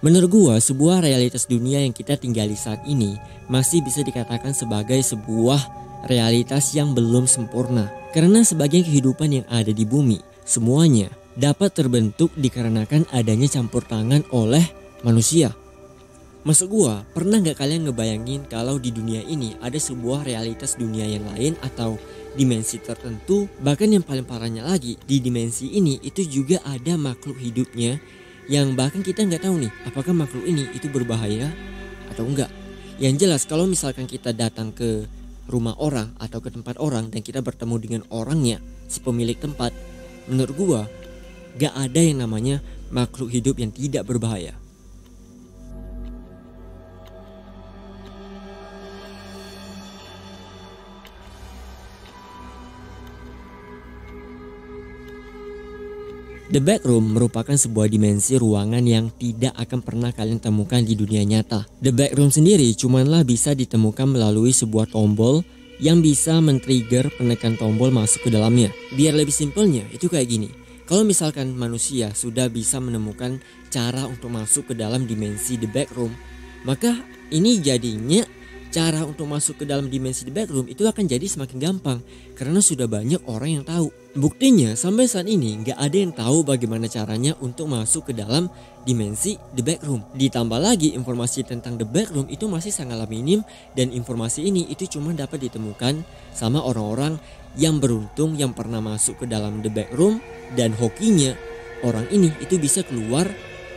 Menurut gua, sebuah realitas dunia yang kita tinggali saat ini masih bisa dikatakan sebagai sebuah realitas yang belum sempurna. Karena sebagian kehidupan yang ada di bumi, semuanya dapat terbentuk dikarenakan adanya campur tangan oleh manusia. Maksud gua, pernah gak kalian ngebayangin kalau di dunia ini ada sebuah realitas dunia yang lain atau dimensi tertentu? Bahkan yang paling parahnya lagi, di dimensi ini itu juga ada makhluk hidupnya yang bahkan kita nggak tahu nih apakah makhluk ini itu berbahaya atau enggak. Yang jelas kalau misalkan kita datang ke rumah orang atau ke tempat orang dan kita bertemu dengan orangnya, si pemilik tempat, menurut gua gak ada yang namanya makhluk hidup yang tidak berbahaya. The Backroom merupakan sebuah dimensi ruangan yang tidak akan pernah kalian temukan di dunia nyata. The Backroom sendiri cumanlah bisa ditemukan melalui sebuah tombol yang bisa men-trigger penekan tombol masuk ke dalamnya. Biar lebih simpelnya itu kayak gini. Kalau misalkan manusia sudah bisa menemukan cara untuk masuk ke dalam dimensi The Backroom, maka ini jadinya cara untuk masuk ke dalam dimensi The Backroom itu akan jadi semakin gampang karena sudah banyak orang yang tahu. Buktinya sampai saat ini gak ada yang tahu bagaimana caranya untuk masuk ke dalam dimensi The Backroom. Ditambah lagi informasi tentang The Backroom itu masih sangatlah minim dan informasi ini itu cuma dapat ditemukan sama orang-orang yang beruntung yang pernah masuk ke dalam The Backroom dan hokinya orang ini itu bisa keluar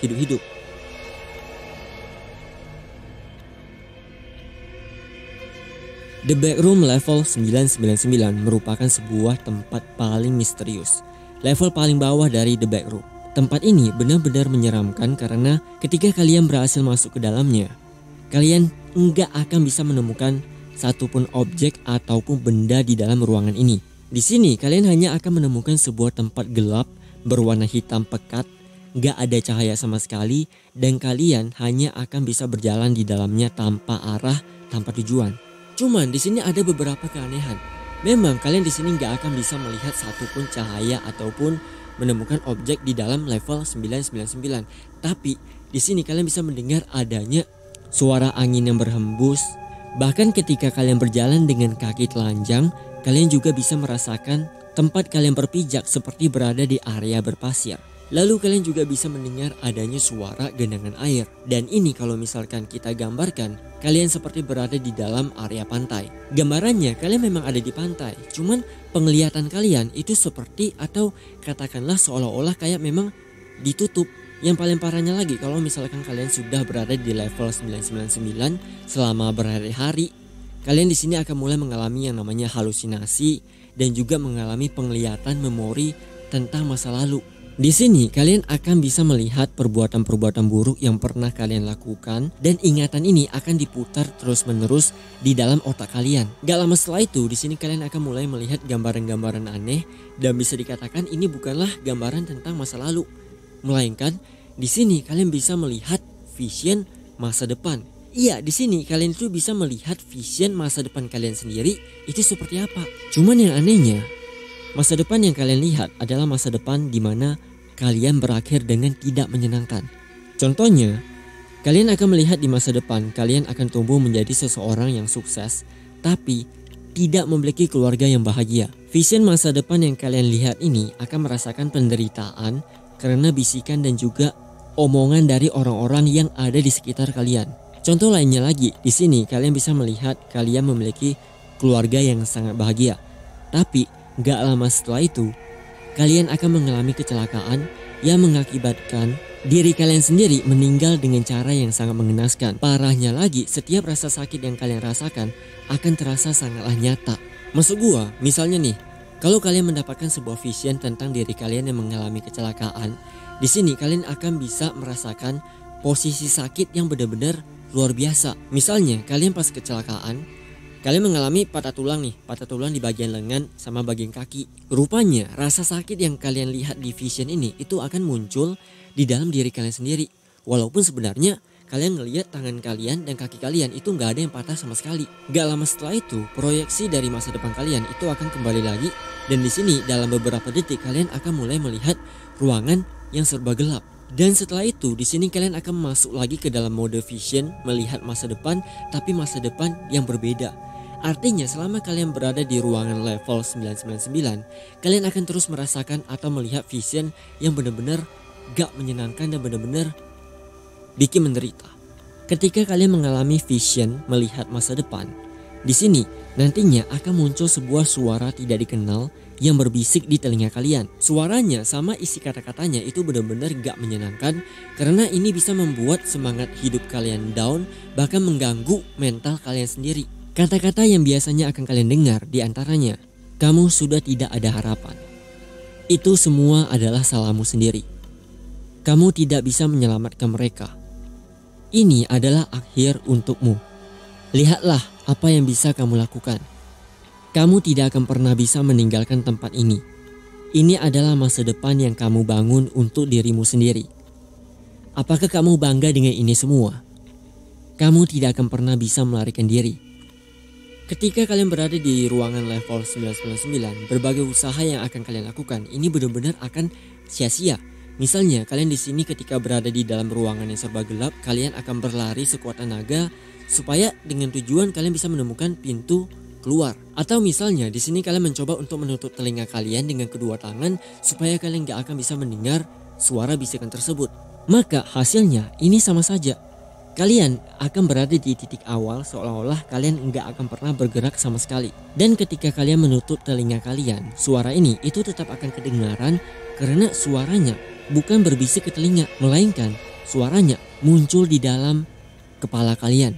hidup-hidup. The Backroom level 999 merupakan sebuah tempat paling misterius. Level paling bawah dari The Backroom. Tempat ini benar-benar menyeramkan karena ketika kalian berhasil masuk ke dalamnya, kalian enggak akan bisa menemukan satupun objek ataupun benda di dalam ruangan ini. Di sini kalian hanya akan menemukan sebuah tempat gelap berwarna hitam pekat, enggak ada cahaya sama sekali, dan kalian hanya akan bisa berjalan di dalamnya tanpa arah, tanpa tujuan. Cuman di sini ada beberapa keanehan. Memang kalian di sini nggak akan bisa melihat satupun cahaya ataupun menemukan objek di dalam level 999. Tapi di sini kalian bisa mendengar adanya suara angin yang berhembus. Bahkan ketika kalian berjalan dengan kaki telanjang, kalian juga bisa merasakan tempat kalian berpijak seperti berada di area berpasir. Lalu kalian juga bisa mendengar adanya suara genangan air. Dan ini kalau misalkan kita gambarkan, kalian seperti berada di dalam area pantai. Gambarannya kalian memang ada di pantai, cuman penglihatan kalian itu seperti atau katakanlah seolah-olah kayak memang ditutup. Yang paling parahnya lagi kalau misalkan kalian sudah berada di level 999 selama berhari-hari, kalian di sini akan mulai mengalami yang namanya halusinasi dan juga mengalami penglihatan memori tentang masa lalu. Di sini kalian akan bisa melihat perbuatan-perbuatan buruk yang pernah kalian lakukan dan ingatan ini akan diputar terus-menerus di dalam otak kalian. Gak lama setelah itu di sini kalian akan mulai melihat gambaran-gambaran aneh dan bisa dikatakan ini bukanlah gambaran tentang masa lalu, melainkan di sini kalian bisa melihat vision masa depan. Iya, di sini kalian itu bisa melihat vision masa depan kalian sendiri itu seperti apa. Cuman yang anehnya, masa depan yang kalian lihat adalah masa depan di mana kalian berakhir dengan tidak menyenangkan. Contohnya, kalian akan melihat di masa depan kalian akan tumbuh menjadi seseorang yang sukses, tapi tidak memiliki keluarga yang bahagia. Vision masa depan yang kalian lihat ini akan merasakan penderitaan karena bisikan dan juga omongan dari orang-orang yang ada di sekitar kalian. Contoh lainnya lagi, di sini kalian bisa melihat kalian memiliki keluarga yang sangat bahagia, tapi gak lama setelah itu, kalian akan mengalami kecelakaan yang mengakibatkan diri kalian sendiri meninggal dengan cara yang sangat mengenaskan. Parahnya lagi, setiap rasa sakit yang kalian rasakan akan terasa sangatlah nyata. Maksud gua, misalnya nih, kalau kalian mendapatkan sebuah vision tentang diri kalian yang mengalami kecelakaan, di sini kalian akan bisa merasakan posisi sakit yang benar-benar luar biasa. Misalnya, kalian pas kecelakaan, kalian mengalami patah tulang di bagian lengan sama bagian kaki. Rupanya rasa sakit yang kalian lihat di vision ini itu akan muncul di dalam diri kalian sendiri. Walaupun sebenarnya kalian ngelihat tangan kalian dan kaki kalian itu nggak ada yang patah sama sekali. Gak lama setelah itu, proyeksi dari masa depan kalian itu akan kembali lagi. Dan di sini dalam beberapa detik kalian akan mulai melihat ruangan yang serba gelap. Dan setelah itu di sini kalian akan masuk lagi ke dalam mode vision, melihat masa depan, tapi masa depan yang berbeda. Artinya selama kalian berada di ruangan level 999, kalian akan terus merasakan atau melihat vision yang benar-benar gak menyenangkan dan benar-benar bikin menderita. Ketika kalian mengalami vision melihat masa depan, di sini nantinya akan muncul sebuah suara tidak dikenal yang berbisik di telinga kalian. Suaranya sama isi kata-katanya itu benar-benar gak menyenangkan, karena ini bisa membuat semangat hidup kalian down, bahkan mengganggu mental kalian sendiri. Kata-kata yang biasanya akan kalian dengar di antaranya, kamu sudah tidak ada harapan. Itu semua adalah salahmu sendiri. Kamu tidak bisa menyelamatkan mereka. Ini adalah akhir untukmu. Lihatlah apa yang bisa kamu lakukan. Kamu tidak akan pernah bisa meninggalkan tempat ini. Ini adalah masa depan yang kamu bangun untuk dirimu sendiri. Apakah kamu bangga dengan ini semua? Kamu tidak akan pernah bisa melarikan diri. Ketika kalian berada di ruangan level 999, berbagai usaha yang akan kalian lakukan ini benar-benar akan sia-sia. Misalnya kalian di sini ketika berada di dalam ruangan yang serba gelap, kalian akan berlari sekuat tenaga supaya dengan tujuan kalian bisa menemukan pintu keluar. Atau misalnya di sini kalian mencoba untuk menutup telinga kalian dengan kedua tangan supaya kalian gak akan bisa mendengar suara bisikan tersebut. Maka hasilnya ini sama saja. Kalian akan berada di titik awal seolah-olah kalian nggak akan pernah bergerak sama sekali. Dan ketika kalian menutup telinga kalian, suara ini itu tetap akan kedengaran karena suaranya bukan berbisik ke telinga, melainkan suaranya muncul di dalam kepala kalian.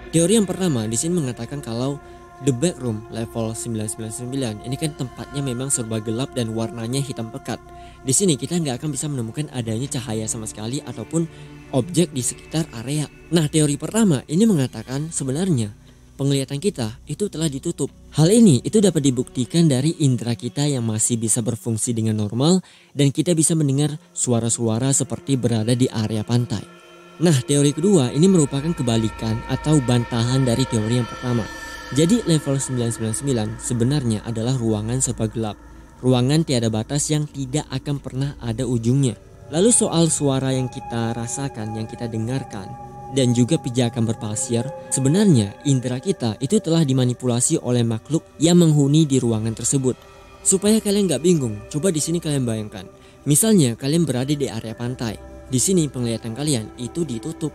Teori yang pertama di sini mengatakan kalau The Backroom level 999 ini kan tempatnya memang serba gelap dan warnanya hitam pekat. Di sini kita nggak akan bisa menemukan adanya cahaya sama sekali ataupun objek di sekitar area. Nah, teori pertama ini mengatakan sebenarnya penglihatan kita itu telah ditutup. Hal ini itu dapat dibuktikan dari indera kita yang masih bisa berfungsi dengan normal dan kita bisa mendengar suara-suara seperti berada di area pantai. Nah, teori kedua ini merupakan kebalikan atau bantahan dari teori yang pertama. Jadi level 999 sebenarnya adalah ruangan serba gelap. Ruangan tiada batas yang tidak akan pernah ada ujungnya. Lalu soal suara yang kita rasakan, yang kita dengarkan, dan juga pijakan berpasir, sebenarnya indera kita itu telah dimanipulasi oleh makhluk yang menghuni di ruangan tersebut. Supaya kalian gak bingung, coba di sini kalian bayangkan. Misalnya kalian berada di area pantai. Di sini penglihatan kalian itu ditutup.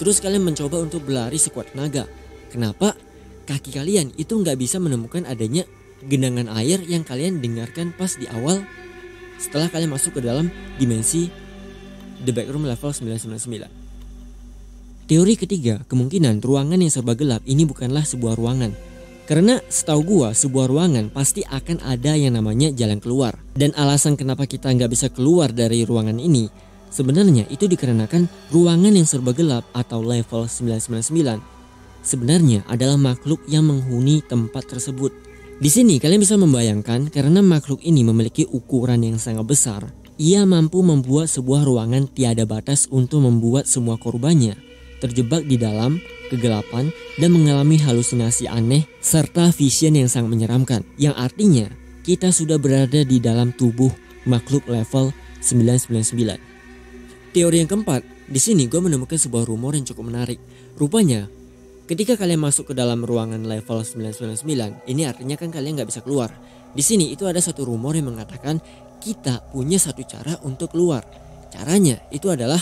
Terus kalian mencoba untuk berlari sekuat tenaga. Kenapa? Kaki kalian itu nggak bisa menemukan adanya genangan air yang kalian dengarkan pas di awal setelah kalian masuk ke dalam dimensi The Backroom level 999. Teori ketiga, kemungkinan ruangan yang serba gelap ini bukanlah sebuah ruangan. Karena setahu gua sebuah ruangan pasti akan ada yang namanya jalan keluar. Dan alasan kenapa kita nggak bisa keluar dari ruangan ini sebenarnya itu dikarenakan ruangan yang serba gelap atau level 999 sebenarnya adalah makhluk yang menghuni tempat tersebut. Di sini kalian bisa membayangkan karena makhluk ini memiliki ukuran yang sangat besar. Ia mampu membuat sebuah ruangan tiada batas untuk membuat semua korbannya terjebak di dalam kegelapan dan mengalami halusinasi aneh serta vision yang sangat menyeramkan. Yang artinya kita sudah berada di dalam tubuh makhluk level 999. Teori yang keempat, di sini gue menemukan sebuah rumor yang cukup menarik. Rupanya ketika kalian masuk ke dalam ruangan level 999, ini artinya kan kalian nggak bisa keluar. Di sini itu ada satu rumor yang mengatakan kita punya satu cara untuk keluar. Caranya itu adalah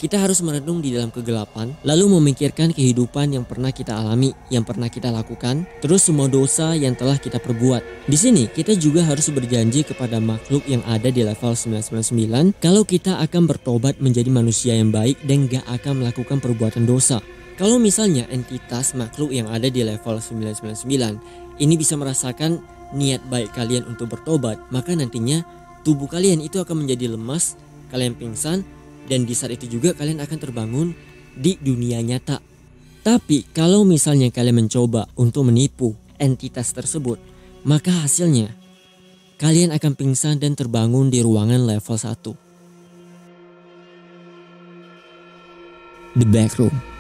kita harus merenung di dalam kegelapan, lalu memikirkan kehidupan yang pernah kita alami, yang pernah kita lakukan, terus semua dosa yang telah kita perbuat. Di sini kita juga harus berjanji kepada makhluk yang ada di level 999 kalau kita akan bertobat menjadi manusia yang baik dan gak akan melakukan perbuatan dosa. Kalau misalnya entitas makhluk yang ada di level 999 ini bisa merasakan niat baik kalian untuk bertobat, maka nantinya tubuh kalian itu akan menjadi lemas, kalian pingsan, dan di saat itu juga kalian akan terbangun di dunia nyata. Tapi kalau misalnya kalian mencoba untuk menipu entitas tersebut, maka hasilnya kalian akan pingsan dan terbangun di ruangan level 1. The Backroom.